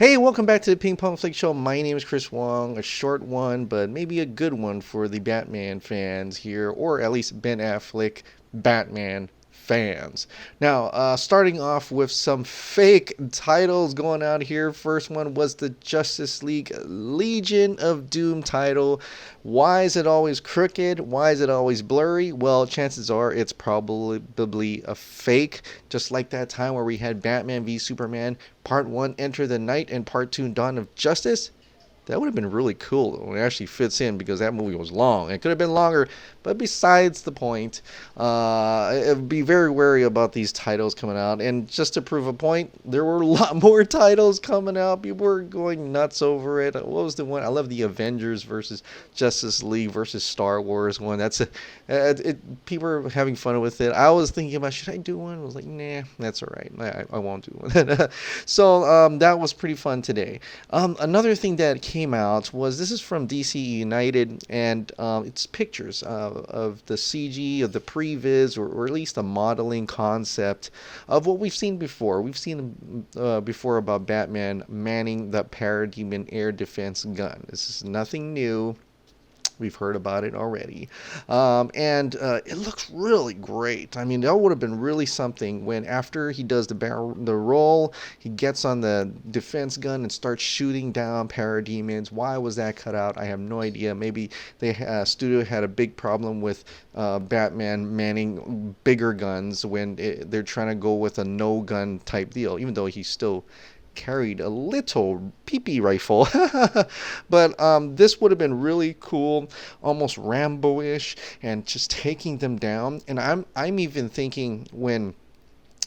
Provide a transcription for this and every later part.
Hey, welcome back to the Ping Pong Flick Show. My name is Chris Wong. A short one, but maybe a good one for the Batman fans here, or at least Ben Affleck Batman fans. Now, starting off with some fake titles going out here. First one was the Justice League Legion of Doom title. Why is it always crooked? Why is it always blurry? Well, chances are it's probably a fake, just like that time where we had Batman v Superman Part 1 Enter the Night and Part 2 Dawn of Justice. That would have been really cool when it actually fits in because that movie was long. It could have been longer, but besides the point, be very wary about these titles coming out. And just to prove a point, there were a lot more titles coming out. People were going nuts over it. What was the one? I love the Avengers versus Justice League versus Star Wars one. People are having fun with it. I was thinking about, should I do one? I was like, nah, that's all right. I won't do one. So that was pretty fun today. Another thing that came out was this is from DC United, and it's pictures of the CG of the previs, or at least a modeling concept of what we've seen before. We've seen before about Batman manning the Parademon air defense gun. This is nothing new. We've heard about it already. And it looks really great. I mean, that would have been really something when after he does the roll, he gets on the defense gun and starts shooting down parademons. Why was that cut out? I have no idea. Maybe the studio had a big problem with Batman manning bigger guns when they're trying to go with a no-gun type deal, even though he's still carried a little PP rifle. But this would have been really cool, almost Rambo-ish, and just taking them down. And I'm even thinking when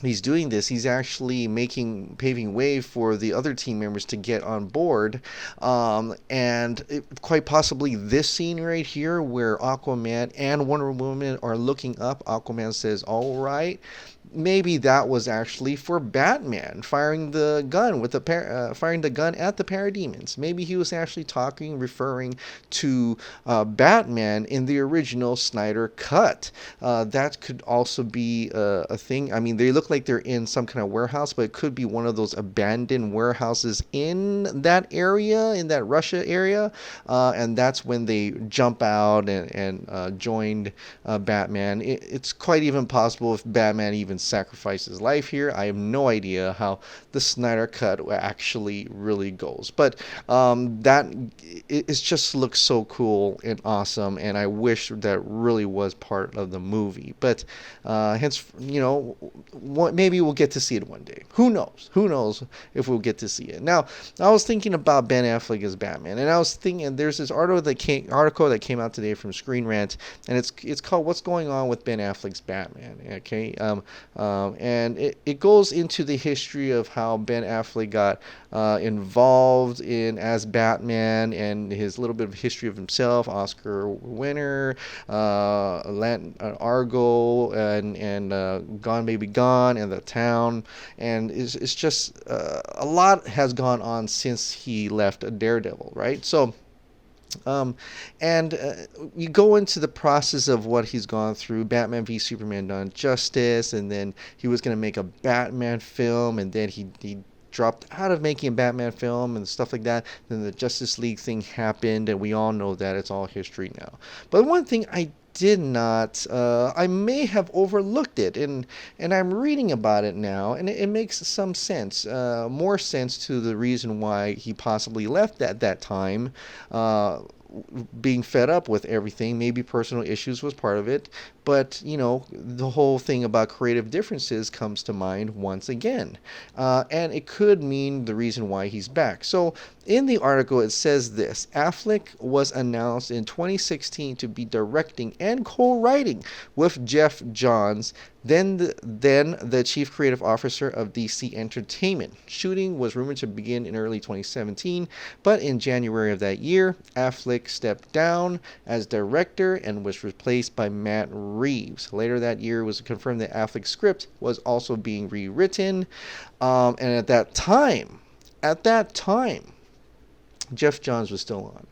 he's doing this, he's actually paving way for the other team members to get on board. Quite possibly this scene right here where Aquaman and Wonder Woman are looking up. Aquaman says, all right. Maybe that was actually for Batman firing the gun firing the gun at the parademons. Maybe he was actually referring to Batman in the original Snyder cut. That could also be a thing. I mean, they look like they're in some kind of warehouse, but it could be one of those abandoned warehouses in that area, in that Russia area, and that's when they jump out and joined Batman. It's quite even possible if Batman even sacrifice his life here. I have no idea how the Snyder cut actually really goes, but it just looks so cool and awesome, and I wish that really was part of the movie. But hence, maybe we'll get to see it one day. Who knows? Who knows if we'll get to see it? Now, I was thinking about Ben Affleck as Batman, and I was thinking there's this article that came out today from Screen Rant, and it's called "What's Going On with Ben Affleck's Batman." Okay, and it goes into the history of how Ben Affleck got involved as Batman, and his little bit of history of himself, Oscar winner, Argo, and Gone Baby Gone, and The Town, and it's just a lot has gone on since he left Daredevil, right? So. You go into the process of what he's gone through. Batman v Superman Dawn of Justice, and then he was going to make a Batman film, and then he dropped out of making a Batman film and stuff like that. Then the Justice League thing happened, and we all know that it's all history now. But one thing I did not, I may have overlooked it, and I'm reading about it now, and it makes some sense, more sense to the reason why he possibly left at that time. Being fed up with everything, maybe personal issues was part of it, but the whole thing about creative differences comes to mind once again, and it could mean the reason why he's back. So in the article it says this: Affleck was announced in 2016 to be directing and co-writing with Geoff Johns, then the chief creative officer of DC Entertainment. Shooting was rumored to begin in early 2017, but in January of that year, Affleck stepped down as director and was replaced by Matt Reeves. Later that year, it was confirmed that Affleck's script was also being rewritten, and at that time, Geoff Johns was still on.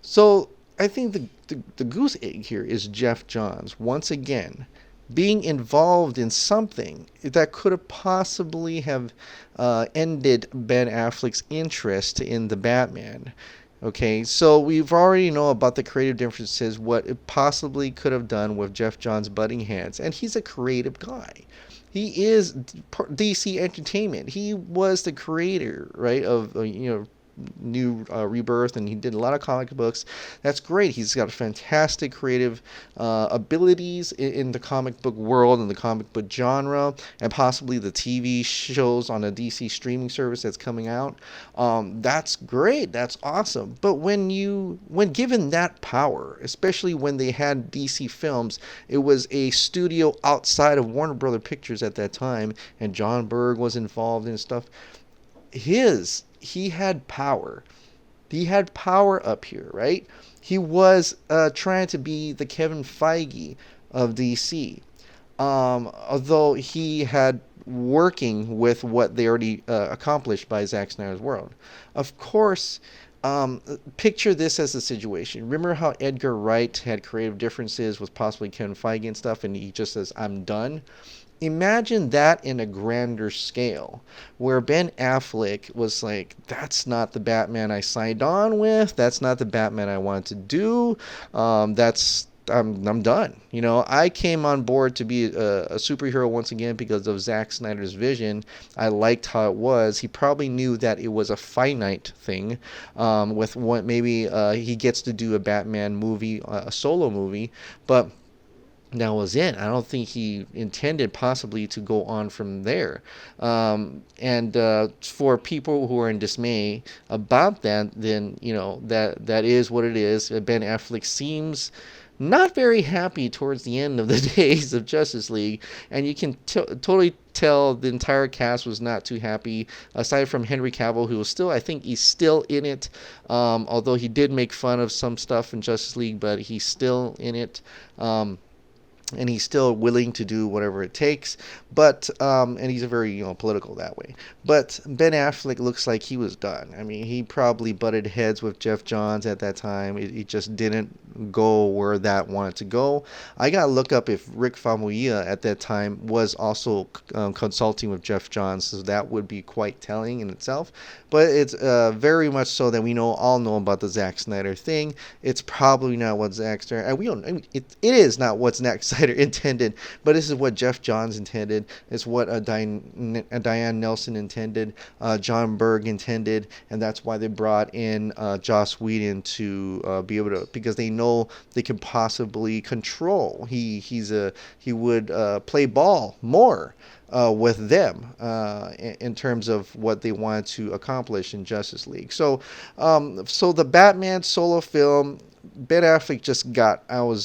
So I think the goose egg here is Geoff Johns once again being involved in something that could have possibly have ended Ben Affleck's interest in the Batman. Okay, so we've already know about the creative differences, what it possibly could have done with Geoff Johns butting heads, and he's a creative guy. He is DC Entertainment. He was the creator, right, of New Rebirth, and he did a lot of comic books. That's great. He's got fantastic creative abilities in the comic book world and the comic book genre, and possibly the TV shows on a DC streaming service that's coming out. That's great. That's awesome. But when given that power, especially when they had DC Films, it was a studio outside of Warner Brother Pictures at that time, and John Berg was involved in stuff. He had power. He had power up here, right? He was trying to be the Kevin Feige of DC. Although he had working with what they already accomplished by Zack Snyder's world. Of course, picture this as a situation. Remember how Edgar Wright had creative differences with possibly Kevin Feige and stuff, and he just says, I'm done? Imagine that in a grander scale, where Ben Affleck was like, that's not the Batman I signed on with. That's not the Batman I wanted to do. I'm done. I came on board to be a superhero once again because of Zack Snyder's vision. I liked how it was. He probably knew that it was a finite thing. With what maybe he gets to do a Batman movie, a solo movie, but that was it. I don't think he intended possibly to go on from there. And for people who are in dismay about that, then that is what it is. Ben Affleck seems not very happy towards the end of the days of Justice League, and you can totally tell the entire cast was not too happy, aside from Henry Cavill, who was still, I think he's still in it, although he did make fun of some stuff in Justice League, but he's still in it. And he's still willing to do whatever it takes, but and he's a very political that way. But Ben Affleck looks like he was done. I mean, he probably butted heads with Geoff Johns at that time. It just didn't go where that wanted to go. I gotta look up if Rick Famuyiwa at that time was also consulting with Geoff Johns, so that would be quite telling in itself. But it's very much so that we all know about the Zack Snyder thing. It's probably not what Zack Snyder, and we don't. I mean, it is not what Zack Snyder intended, but this is what Geoff Johns intended. It's what Diane Nelson intended, John Berg intended, and that's why they brought in Joss Whedon to be able to, because they know they can possibly control. He would play ball more with them in terms of what they wanted to accomplish in Justice League. So the Batman solo film, Ben Affleck just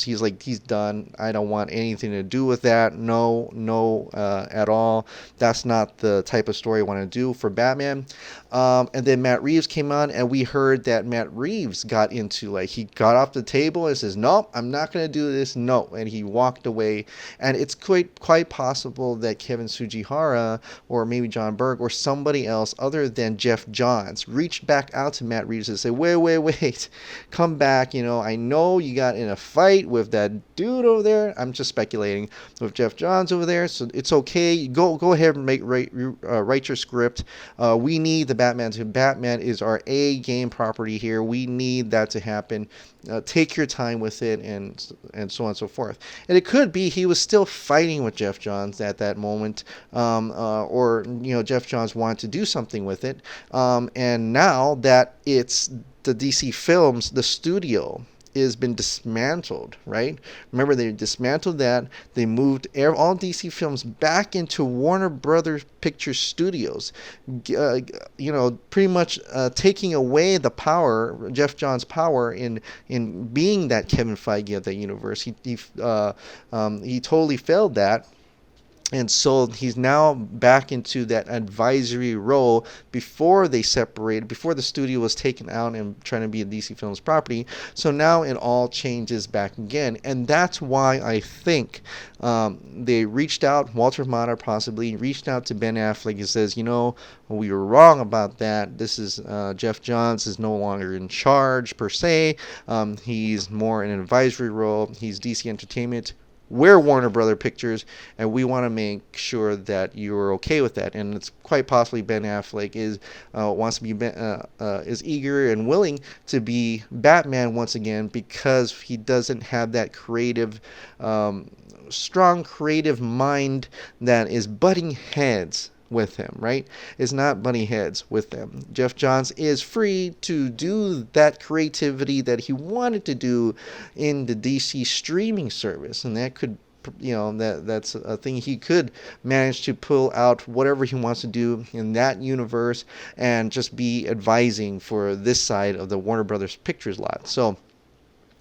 he's like, he's done. I don't want anything to do with that. No, at all. That's not the type of story I want to do for Batman. And then Matt Reeves came on, and we heard that Matt Reeves got into, he got off the table and says, no, I'm not going to do this. No. And he walked away. And it's quite possible that Kevin Sugihara or maybe John Berg or somebody else other than Geoff Johns reached back out to Matt Reeves and said, wait, come back. I know you got in a fight with that dude over there. I'm just speculating, with Geoff Johns over there. So it's okay. Go ahead and write your script. We need the Batman to. Batman is our A game property here. We need that to happen. Take your time with it, and so on and so forth. And it could be he was still fighting with Geoff Johns at that moment, or Geoff Johns wanted to do something with it. And now that it's the DC Films, the studio has been dismantled, right? Remember, they dismantled that. They moved all DC Films back into Warner Brothers Pictures Studios, pretty much taking away the power, Geoff Johns' power in being that Kevin Feige of that universe. He totally failed that. And so he's now back into that advisory role before they separated, before the studio was taken out and trying to be a DC Films property. So now it all changes back again. And that's why I think they reached out, Walter Hamada possibly reached out to Ben Affleck and says, we were wrong about that. This is Geoff Johns is no longer in charge per se. He's more in an advisory role. He's DC Entertainment. we're Warner Brother Pictures, and we want to make sure that you're okay with that. And it's quite possibly Ben Affleck is wants to be is eager and willing to be Batman once again because he doesn't have that creative, strong creative mind that is butting heads with him, right? Is not butting heads with them. Geoff Johns is free to do that creativity that he wanted to do in the DC streaming service, and that could, that's a thing he could manage to pull out whatever he wants to do in that universe and just be advising for this side of the Warner Brothers Pictures lot. So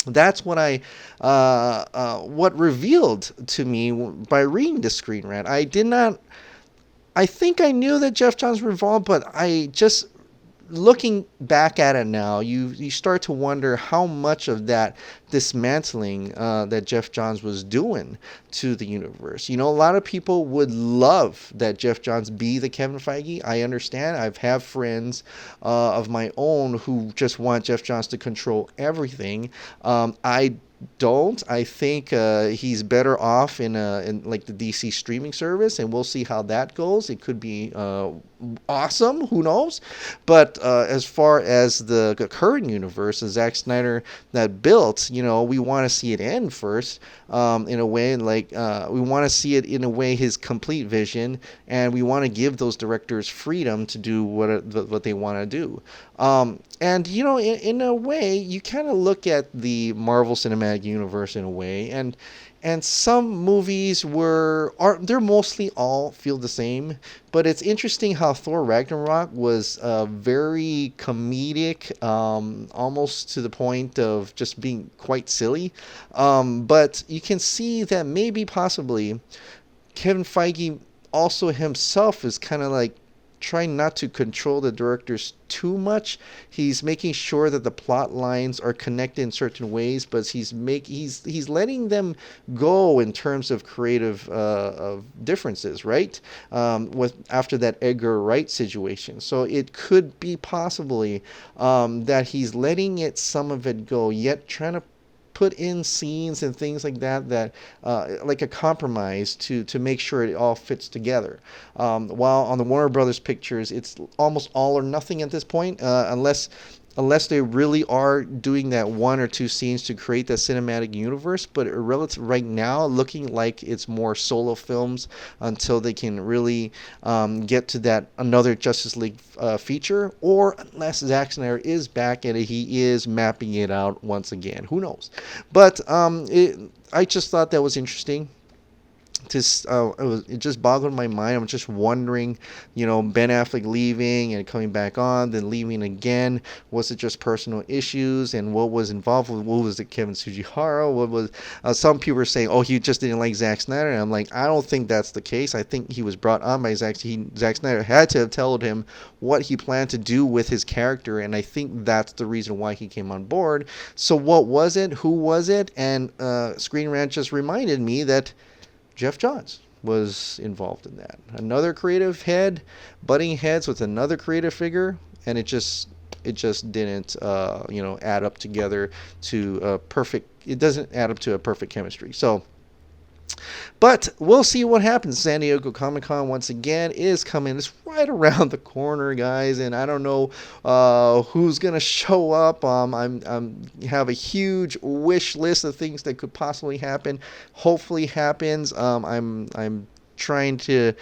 that's what revealed to me by reading the Screen Rant. I think I knew that Geoff Johns were involved, but I just, looking back at it now, you start to wonder how much of that dismantling that Geoff Johns was doing to the universe. A lot of people would love that Geoff Johns be the Kevin Feige. I understand. Have friends of my own who just want Geoff Johns to control everything. I don't. I think he's better off in like the DC streaming service, and we'll see how that goes. It could be awesome. Who knows? But as far as the current universe, the Zack Snyder that built, we want to see it end first. In a way, like we want to see it in a way his complete vision, and we want to give those directors freedom to do what they want to do. And in a way, you kind of look at the Marvel Cinematic Universe in a way, and some movies they're mostly all feel the same, but it's interesting how Thor Ragnarok was very comedic, almost to the point of just being quite silly. But you can see that maybe possibly Kevin Feige also himself is kind of like trying not to control the directors too much. He's making sure that the plot lines are connected in certain ways, but he's letting them go in terms of creative of differences, right? With after that Edgar Wright situation, so it could be possibly that he's letting some of it go, yet trying to put in scenes and things like that like a compromise to make sure it all fits together. While on the Warner Brothers Pictures, it's almost all or nothing at this point, unless they really are doing that one or two scenes to create that cinematic universe. But relative right now, looking like it's more solo films until they can really get to that another Justice League feature, or unless Zack Snyder is back and he is mapping it out once again. Who knows? But I just thought that was interesting. It just boggled my mind. I'm just wondering, Ben Affleck leaving and coming back on, then leaving again. Was it just personal issues, and what was involved with? What was it, Kevin Sujihara? What was? Some people were saying, oh, he just didn't like Zack Snyder. And I'm like, I don't think that's the case. I think he was brought on by Zack Snyder had to have told him what he planned to do with his character, and I think that's the reason why he came on board. So what was it? Who was it? And Screen Rant just reminded me that Geoff Johns was involved in that. Another creative head, butting heads with another creative figure, and it just didn't add up together to a perfect. It doesn't add up to a perfect chemistry. So. But we'll see what happens. San Diego Comic-Con once again is coming. It's right around the corner, guys, and I don't know who's gonna show up. I'm have a huge wish list of things that could possibly happen. Hopefully happens. I'm trying to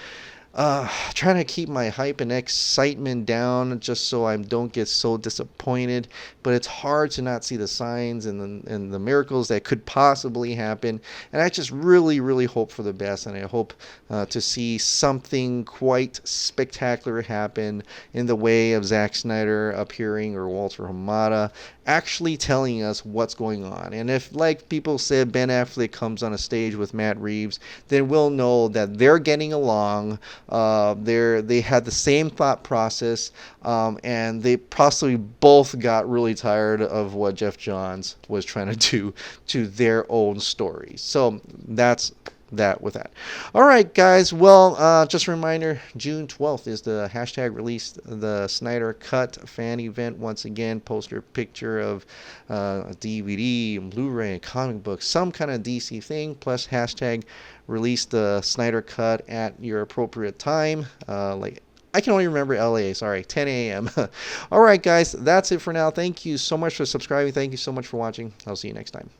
keep my hype and excitement down just so I don't get so disappointed. But it's hard to not see the signs and the miracles that could possibly happen. And I just really, really hope for the best. And I hope to see something quite spectacular happen in the way of Zack Snyder appearing, or Walter Hamada actually telling us what's going on. And if, like people said, Ben Affleck comes on a stage with Matt Reeves, then we'll know that they're getting along. They had the same thought process, and they possibly both got really tired of what Geoff Johns was trying to do to their own stories. So that's that with that. All right, guys. Well, just a reminder, June 12th is the hashtag release the Snyder Cut fan event. Once again, poster picture of a DVD, Blu-ray, comic book, some kind of DC thing, plus hashtag release the Snyder Cut at your appropriate time. Like I can only remember LA, sorry, 10 a.m. All right, guys, that's it for now. Thank you so much for subscribing. Thank you so much for watching. I'll see you next time.